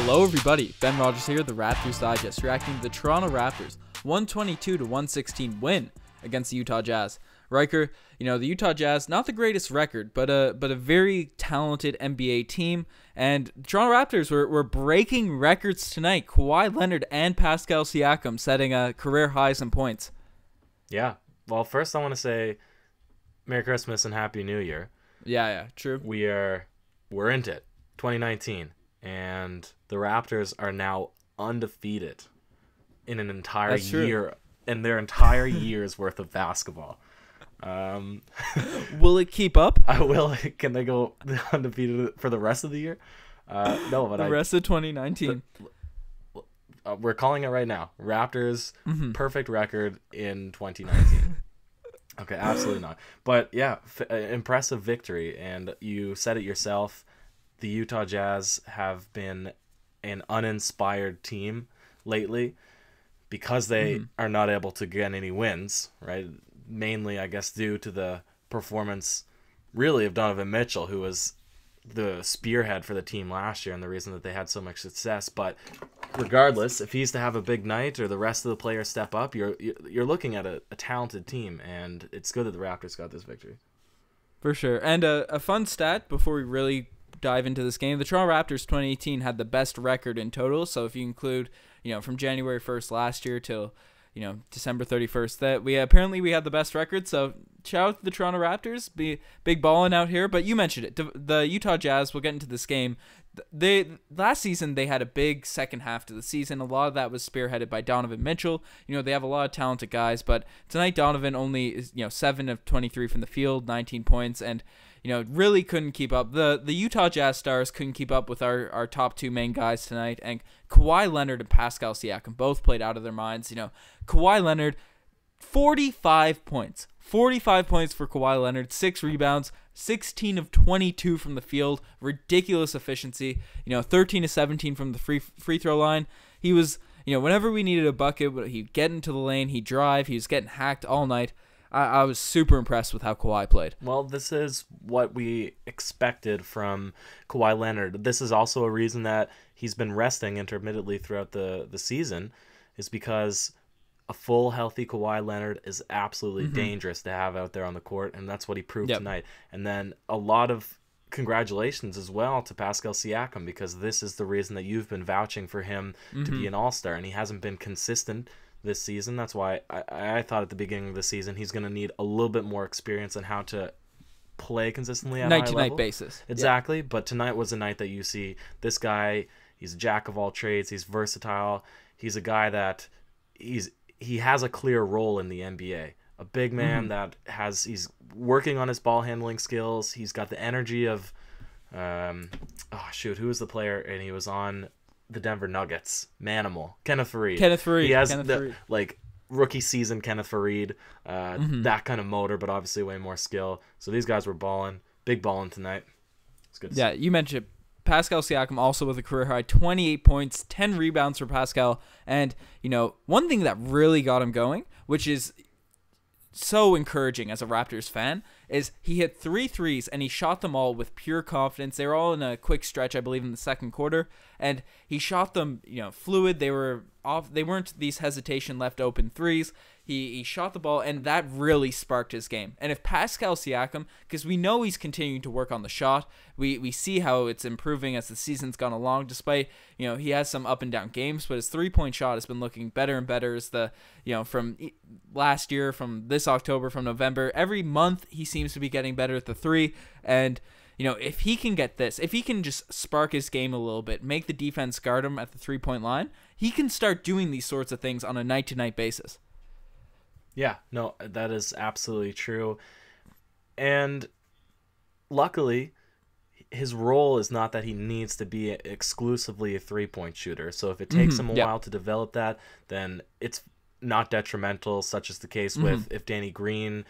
Hello everybody, Ben Rogers here, the Raptors Digest, reacting to the Toronto Raptors 122-116 win against the Utah Jazz. Ryker, the Utah Jazz, not the greatest record, but a very talented NBA team, and the Toronto Raptors were breaking records tonight. Kawhi Leonard and Pascal Siakam setting career highs in points. Yeah, well, first I want to say Merry Christmas and Happy New Year. Yeah, true. We're into it, 2019. And the Raptors are now undefeated in an entire year, in their entire year's worth of basketball. Will it keep up? I will. Can they go undefeated for the rest of the year? No, but the rest of 2019. We're calling it right now. Raptors perfect record in 2019. Okay, absolutely not. But yeah, impressive victory, and you said it yourself. The Utah Jazz have been an uninspired team lately because they are not able to get any wins, right? Mainly, I guess, due to the performance, really, of Donovan Mitchell, who was the spearhead for the team last year and the reason that they had so much success. But regardless, if he's to have a big night or the rest of the players step up, you're looking at a talented team, and it's good that the Raptors got this victory. For sure. And a fun stat before we really dive into this game. The Toronto Raptors 2018 had the best record in total. So if you include, from January 1st last year till, December 31st, that we had the best record. So shout out to the Toronto Raptors, be big balling out here. But you mentioned it, the Utah Jazz. We'll get into this game. Last season they had a big second half to the season. A lot of that was spearheaded by Donovan Mitchell. They have a lot of talented guys, but tonight Donovan only is 7 of 23 from the field, 19 points, and really couldn't keep up. The Utah Jazz stars couldn't keep up with our top two main guys tonight, and Kawhi Leonard and Pascal Siakam both played out of their minds. Kawhi Leonard, 45 points. 45 points for Kawhi Leonard, 6 rebounds, 16 of 22 from the field, ridiculous efficiency, 13 of 17 from the free throw line. He was, whenever we needed a bucket, he'd get into the lane, he'd drive, he was getting hacked all night. I was super impressed with how Kawhi played. Well, this is what we expected from Kawhi Leonard. This is also a reason that he's been resting intermittently throughout the season, is because a full, healthy Kawhi Leonard is absolutely dangerous to have out there on the court, and that's what he proved tonight. And then a lot of congratulations as well to Pascal Siakam, because this is the reason that you've been vouching for him to be an all-star, and he hasn't been consistent this season. That's why I thought at the beginning of the season he's going to need a little bit more experience on how to play consistently at a high level. Night-to-night basis. Exactly, yeah. But tonight was a night that you see this guy, he's a jack of all trades, he's versatile, he's a guy that he has a clear role in the NBA. A big man he's working on his ball handling skills, he's got the energy of, who was the player, and he was on the Denver Nuggets, Manimal, Kenneth Faried. He has rookie season Kenneth Faried, that kind of motor, but obviously way more skill. So these guys were big balling tonight. It's good. Yeah, you mentioned Pascal Siakam also with a career high 28 points, 10 rebounds for Pascal, and one thing that really got him going, which is so encouraging as a Raptors fan, is he hit 3 threes and he shot them all with pure confidence. They were all in a quick stretch, I believe, in the second quarter, and he shot them, fluid. They were off. They weren't these hesitation left open threes. He shot the ball, and that really sparked his game. And if Pascal Siakam, because we know he's continuing to work on the shot, we see how it's improving as the season's gone along, despite, he has some up and down games, but his 3-point shot has been looking better and better as from last year, from this October, from November. Every month he seems to be getting better at the 3, and if he can get this, if he can just spark his game a little bit, make the defense guard him at the 3-point line, he can start doing these sorts of things on a night-to-night basis. Yeah, no, that is absolutely true. And luckily, his role is not that he needs to be exclusively a 3-point shooter. So if it takes him a while to develop that, then it's not detrimental, such as the case with if Danny Green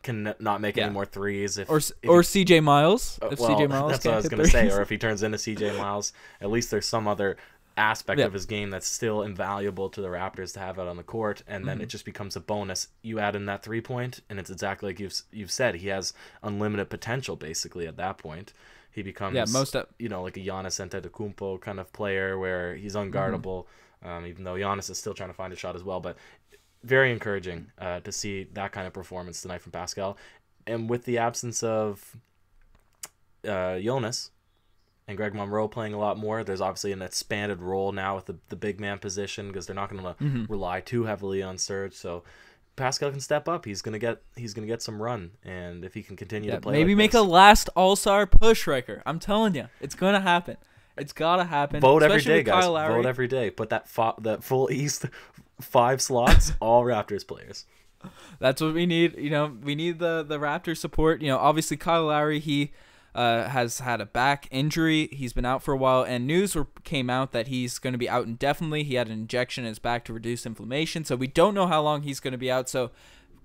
can not make any more threes. Or CJ Miles. CJ Miles that's what I was going to say. Or if he turns into CJ Miles, at least there's some other aspect of his game that's still invaluable to the Raptors to have out on the court, and then it just becomes a bonus. You add in that 3-point, and it's exactly like you've said. He has unlimited potential basically at that point, he becomes like a Giannis Antetokounmpo kind of player where he's unguardable, even though Giannis is still trying to find a shot as well. But very encouraging to see that kind of performance tonight from Pascal. And with the absence of Jonas and Greg Monroe playing a lot more, there's obviously an expanded role now with the big man position because they're not going to rely too heavily on Serge. So Pascal can step up. He's gonna get some run, and if he can continue to play, maybe make a last All-Star push, Ryker. I'm telling you, it's gonna happen. It's gotta happen. Vote every day, guys. Vote every day. Put that full East 5 slots, all Raptors players. That's what we need. We need the Raptors support. Obviously Kyle Lowry, he has had a back injury. He's been out for a while, and news came out that he's going to be out indefinitely. He had an injection in his back to reduce inflammation, so we don't know how long he's going to be out. So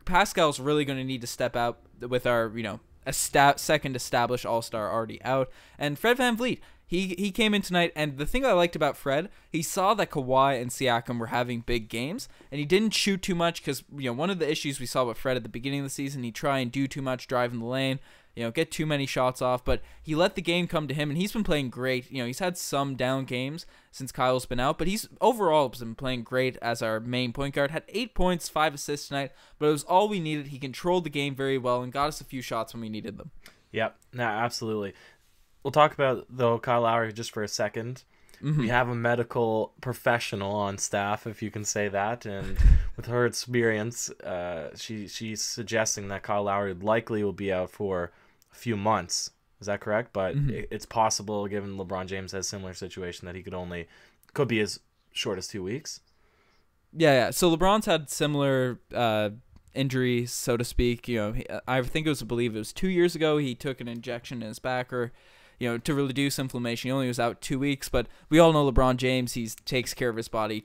Pascal's really going to need to step out with our, second established All-Star already out. And Fred VanVleet, he came in tonight, and the thing I liked about Fred, he saw that Kawhi and Siakam were having big games, and he didn't shoot too much because, one of the issues we saw with Fred at the beginning of the season, he'd try and do too much, drive in the lane, get too many shots off, but he let the game come to him, and he's been playing great. He's had some down games since Kyle's been out, but he's overall been playing great as our main point guard. Had 8 points, 5 assists tonight, but it was all we needed. He controlled the game very well and got us a few shots when we needed them. Yep, no, absolutely. We'll talk about, though, Kyle Lowry just for a second. We have a medical professional on staff, if you can say that, and with her experience, she's suggesting that Kyle Lowry likely will be out for a few months. Is that correct? But it's possible, given LeBron James has a similar situation, that he could be as short as 2 weeks. Yeah. So LeBron's had similar injuries, so to speak. I think it was 2 years ago he took an injection in his back, or to reduce inflammation. He only was out 2 weeks, but we all know LeBron James, he takes care of his body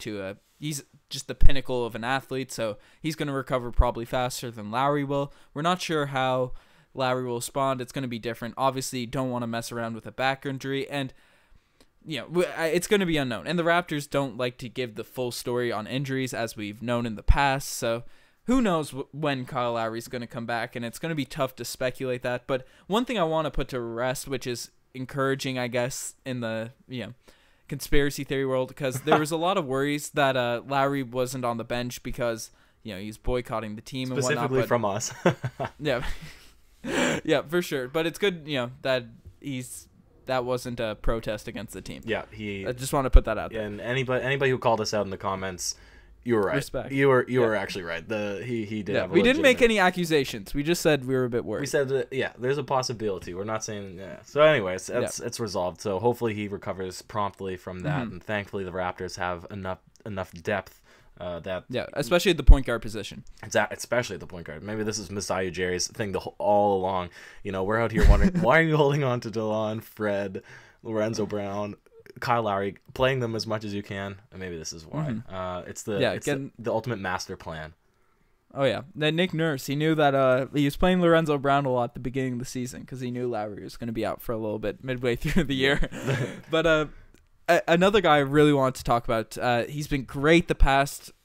he's just the pinnacle of an athlete, so he's going to recover probably faster than Lowry will. We're not sure how Lowry will respond. It's going to be different. Obviously, you don't want to mess around with a back injury, and it's going to be unknown. And the Raptors don't like to give the full story on injuries, as we've known in the past, so who knows when Kyle Lowry's going to come back, and it's going to be tough to speculate that. But one thing I want to put to rest, which is encouraging, I guess, in the conspiracy theory world, because there was a lot of worries that Lowry wasn't on the bench because he's boycotting the team and whatnot. Specifically from us. Yeah, for sure. But it's good, that that wasn't a protest against the team. Yeah, I just want to put that out there. And anybody who called us out in the comments, you were right. Respect. You were actually right. He did. Yeah, we didn't make any accusations. We just said we were a bit worried. We said there's a possibility. We're not saying So anyways, it's resolved. So hopefully he recovers promptly from that, and thankfully the Raptors have enough depth especially at the point guard position. Especially at the point guard. Maybe this is Masai Ujiri's thing all along. We're out here wondering why are you holding on to DeLon, Fred, Lorenzo Brown, Kyle Lowry, playing them as much as you can, and maybe this is why. It's the ultimate master plan. Oh yeah, then Nick Nurse, he knew that he was playing Lorenzo Brown a lot at the beginning of the season because he knew Lowry was going to be out for a little bit midway through the year. But another guy I really want to talk about, he's been great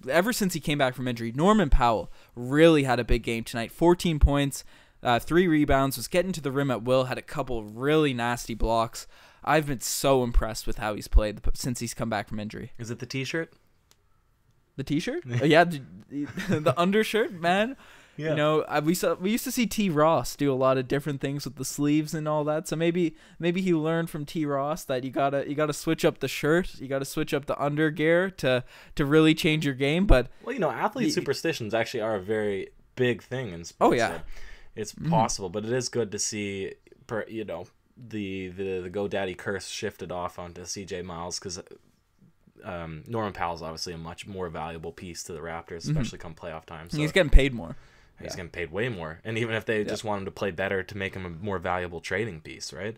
ever since he came back from injury. Norman Powell really had a big game tonight. 14 points, 3 rebounds, was getting to the rim at will, had a couple really nasty blocks. I've been so impressed with how he's played since he's come back from injury. Is it the T-shirt? The T-shirt? Yeah, the undershirt, man. Yeah. We used to see T. Ross do a lot of different things with the sleeves and all that. So maybe he learned from T. Ross that you gotta switch up the shirt, you gotta switch up the undergear to really change your game. But athlete superstitions actually are a very big thing in sports. Oh yeah, so it's possible, but it is good to see the GoDaddy curse shifted off onto CJ Miles, because Norman Powell's obviously a much more valuable piece to the Raptors, especially come playoff time. So he's getting paid more. He's getting paid way more, and even if they just want him to play better to make him a more valuable trading piece, right?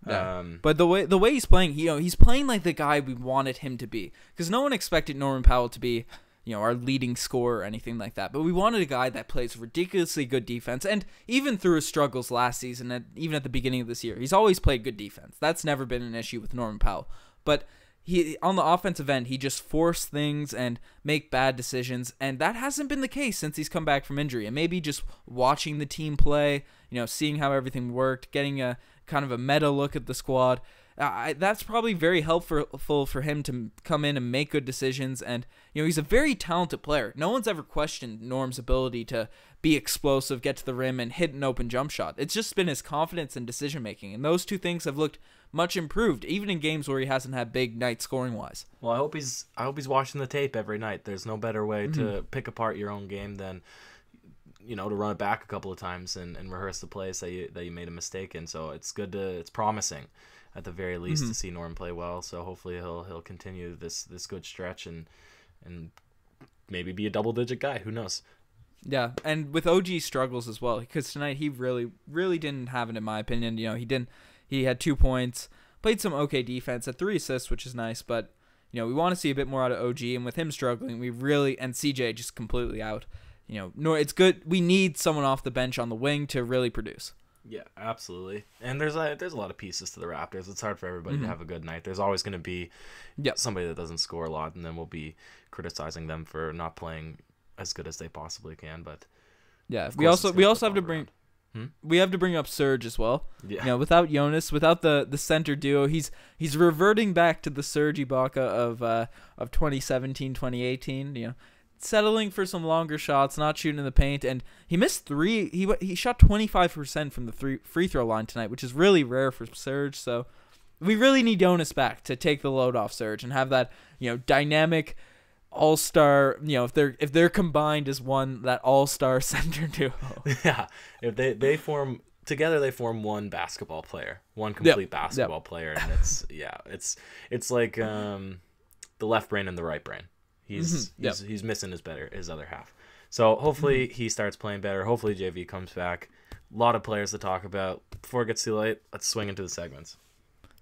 But the way he's playing, he's playing like the guy we wanted him to be, because no one expected Norman Powell to be our leading scorer or anything like that. But we wanted a guy that plays ridiculously good defense. And even through his struggles last season, and even at the beginning of this year, he's always played good defense. That's never been an issue with Norman Powell. But he, on the offensive end, he just forced things and make bad decisions. And that hasn't been the case since he's come back from injury. And maybe just watching the team play, seeing how everything worked, getting a kind of a meta look at the squad. That's probably very helpful for him to come in and make good decisions. And, he's a very talented player. No one's ever questioned Norm's ability to be explosive, get to the rim, and hit an open jump shot. It's just been his confidence and decision-making. And those two things have looked much improved, even in games where he hasn't had big nights scoring-wise. Well, I hope he's watching the tape every night. There's no better way to pick apart your own game than, to run it back a couple of times and rehearse the plays that you made a mistake in. So it's it's promising at the very least to see Norm play well. So hopefully he'll continue this good stretch and maybe be a double-digit guy. Who knows? Yeah, and with OG's struggles as well, because tonight he really, really didn't have it, in my opinion. He had 2 points, played some okay defense, had 3 assists, which is nice, but, we want to see a bit more out of OG, and with him struggling, and CJ just completely out, it's good. We need someone off the bench on the wing to really produce. Yeah, absolutely. And there's a lot of pieces to the Raptors. It's hard for everybody to have a good night. There's always going to be somebody that doesn't score a lot, and then we'll be criticizing them for not playing as good as they possibly can. But yeah, we also have to bring up Serge as well. Yeah. Without Jonas, without the center duo, he's reverting back to the Serge Ibaka of 2017, 2018. Settling for some longer shots, not shooting in the paint, and he missed 3. He shot 25% from the free throw line tonight, which is really rare for Serge. So we really need Jonas back to take the load off Serge and have that dynamic all-star. If they're combined as one, that all-star center duo. Yeah, if they form together, they form one basketball player, one complete basketball player, and it's like the left brain and the right brain. He's missing his other half. So hopefully he starts playing better. Hopefully JV comes back. A lot of players to talk about. Before it gets too late, let's swing into the segments.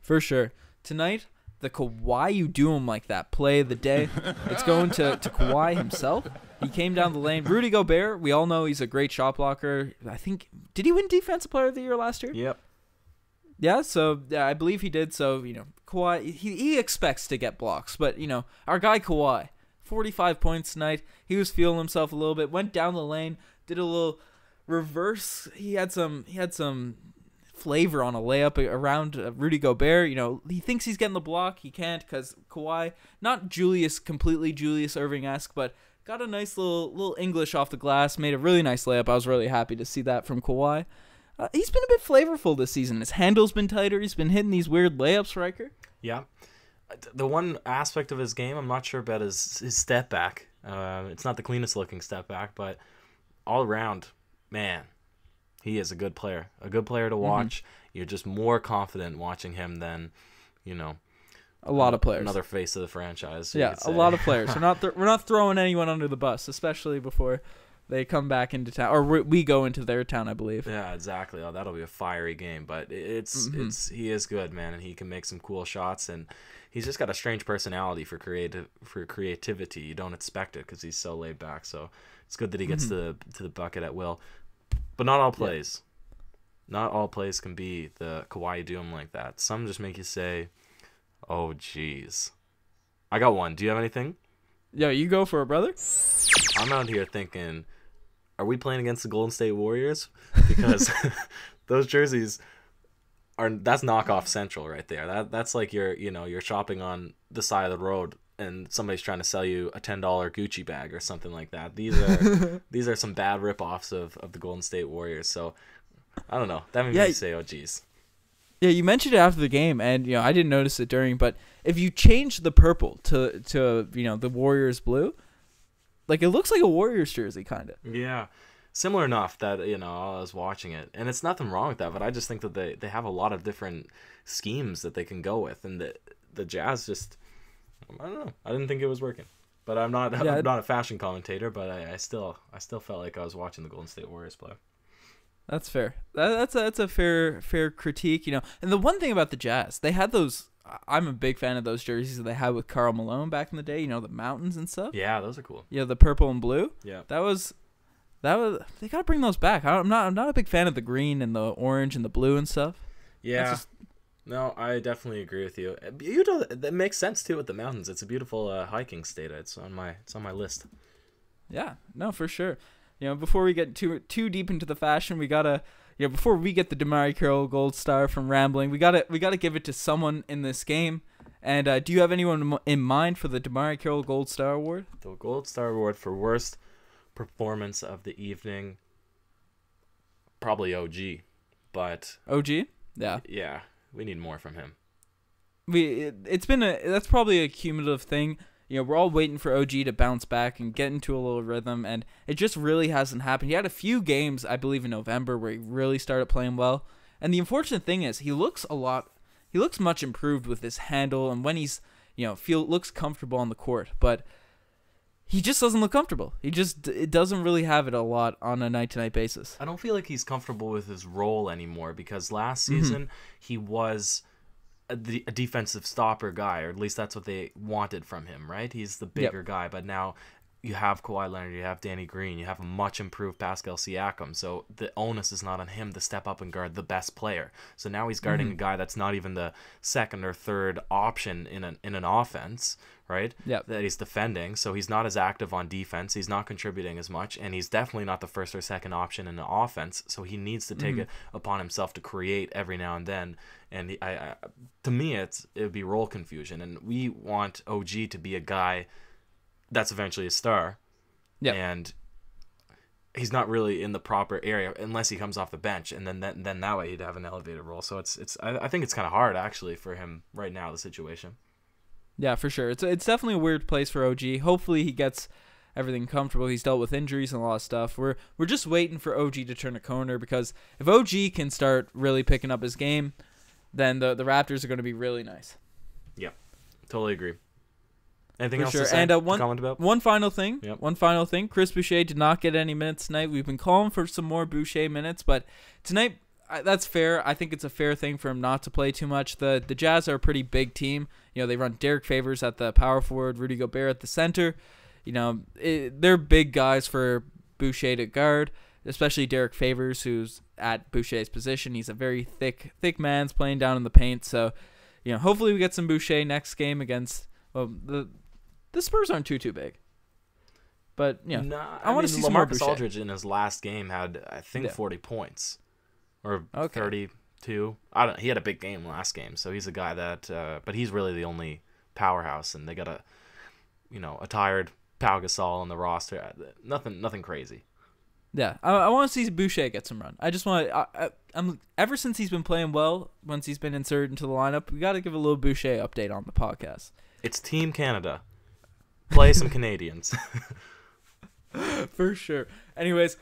For sure. Tonight, the Kawhi you do him like that play of the day. It's going to Kawhi himself. He came down the lane. Rudy Gobert, we all know he's a great shot blocker. I think, did he win Defensive Player of the Year last year? Yep. Yeah, so I believe he did. So, Kawhi, he expects to get blocks. But, our guy Kawhi, 45 points tonight. He was feeling himself a little bit. Went down the lane, did a little reverse. He had some flavor on a layup around Rudy Gobert. He thinks he's getting the block. He can't because Kawhi, not completely Julius Erving-esque, but got a nice little English off the glass. Made a really nice layup. I was really happy to see that from Kawhi. He's been a bit flavorful this season. His handle's been tighter. He's been hitting these weird layups, Ryker. Yeah. The one aspect of his game I'm not sure about is his step back. It's not the cleanest looking step back, but all around, man, he is a good player. A good player to watch. You're just more confident watching him than, a lot of players. Another face of the franchise. Yeah, a lot of players. We're not throwing anyone under the bus, especially before they come back into town, or we go into their town, I believe. Yeah, exactly. Oh, that'll be a fiery game, but he is good, man, and he can make some cool shots, and he's just got a strange personality for creativity. You don't expect it because he's so laid back. So it's good that he gets to the bucket at will. But not all plays. Not all plays can be the Kawhi Doom like that. Some just make you say, "Oh, geez." I got one. Do you have anything? Yeah, you go for it, brother. I'm out here thinking, are we playing against the Golden State Warriors? Because those jerseys that's knockoff central right there. That's like you're shopping on the side of the road and somebody's trying to sell you a $10 Gucci bag or something like that. These are some bad ripoffs of the Golden State Warriors. So I don't know. That made me say, oh geez. Yeah, you mentioned it after the game, and I didn't notice it during. But if you change the purple to the Warriors blue, like it looks like a Warriors jersey, kind of. Yeah, similar enough that I was watching it, and it's nothing wrong with that. But I just think that they have a lot of different schemes that they can go with, and the Jazz just, I don't know. I didn't think it was working. But I'm not a fashion commentator, but I still felt like I was watching the Golden State Warriors play. That's fair. That's a fair critique, And the one thing about the Jazz, they had those. I'm a big fan of those jerseys that they had with Karl Malone back in the day. The mountains and stuff. Yeah, those are cool. Yeah, the purple and blue. Yeah, that was. They gotta bring those back. I'm not a big fan of the green and the orange and the blue and stuff. Yeah. No, I definitely agree with you. That makes sense too with the mountains. It's a beautiful hiking state. It's on my list. Yeah, no, for sure. before we get too deep into the fashion, we gotta, before we get the DeMarre Carroll Gold Star from rambling, we gotta give it to someone in this game. And do you have anyone in mind for the DeMarre Carroll Gold Star Award? The Gold Star Award for worst performance of the evening, probably OG, but OG, yeah, we need more from him. That's probably a cumulative thing. We're all waiting for OG to bounce back and get into a little rhythm, and it just really hasn't happened. He had a few games, I believe, in November where he really started playing well. And the unfortunate thing is he looks much improved with his handle and when he's, looks comfortable on the court, but he just doesn't look comfortable. It doesn't really have it a lot on a night-to-night basis. I don't feel like he's comfortable with his role anymore because last season he was a defensive stopper guy, or at least that's what they wanted from him, right? He's the bigger guy, but now you have Kawhi Leonard, you have Danny Green, you have a much improved Pascal Siakam, so the onus is not on him to step up and guard the best player. So now he's guarding a guy that's not even the second or third option in an offense, right? Yeah. That he's defending, so he's not as active on defense, he's not contributing as much, and he's definitely not the first or second option in the offense, so he needs to take it upon himself to create every now and then. And to me, it would be role confusion, and we want OG to be a guy that's eventually a star. Yeah. And he's not really in the proper area unless he comes off the bench, and then that way he'd have an elevated role. So I think it's kind of hard actually for him right now, the situation. Yeah, for sure. It's definitely a weird place for OG. Hopefully he gets everything comfortable. He's dealt with injuries and a lot of stuff. We're just waiting for OG to turn a corner, because if OG can start really picking up his game, then the Raptors are going to be really nice. Yeah, totally agree. Anything For else sure. to say? And Comment about? one final thing. Yep. One final thing. Chris Boucher did not get any minutes tonight. We've been calling for some more Boucher minutes, but tonight, that's fair. I think it's a fair thing for him not to play too much. The Jazz are a pretty big team. They run Derek Favors at the power forward, Rudy Gobert at the center. They're big guys for Boucher to guard, especially Derek Favors, who's at Boucher's position. He's a very thick man playing down in the paint. So, hopefully we get some Boucher next game against the Spurs aren't too big. But, I want to see some more Boucher. Aldridge in his last game had, I think, 40 points. Or 32. He had a big game last game, so he's a guy that but he's really the only powerhouse, and they got a tired Pau Gasol on the roster. Nothing crazy. Yeah, I want to see Boucher get some run. I just want I'm ever since he's been playing well, once he's been inserted into the lineup, we got to give a little Boucher update on the podcast. It's Team Canada. Play some Canadians. For sure. Anyways,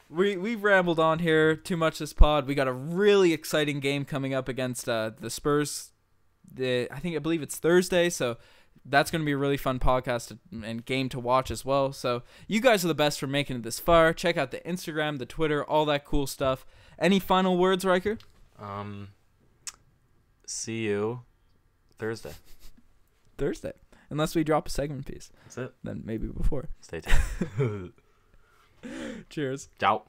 we've rambled on here too much this pod. We got a really exciting game coming up against the Spurs. I believe it's Thursday, so that's going to be a really fun podcast and game to watch as well. So you guys are the best for making it this far. Check out the Instagram, the Twitter, all that cool stuff. Any final words, Ryker? See you Thursday. Unless we drop a segment piece. That's it. Then maybe before. Stay tuned. Cheers. Ciao.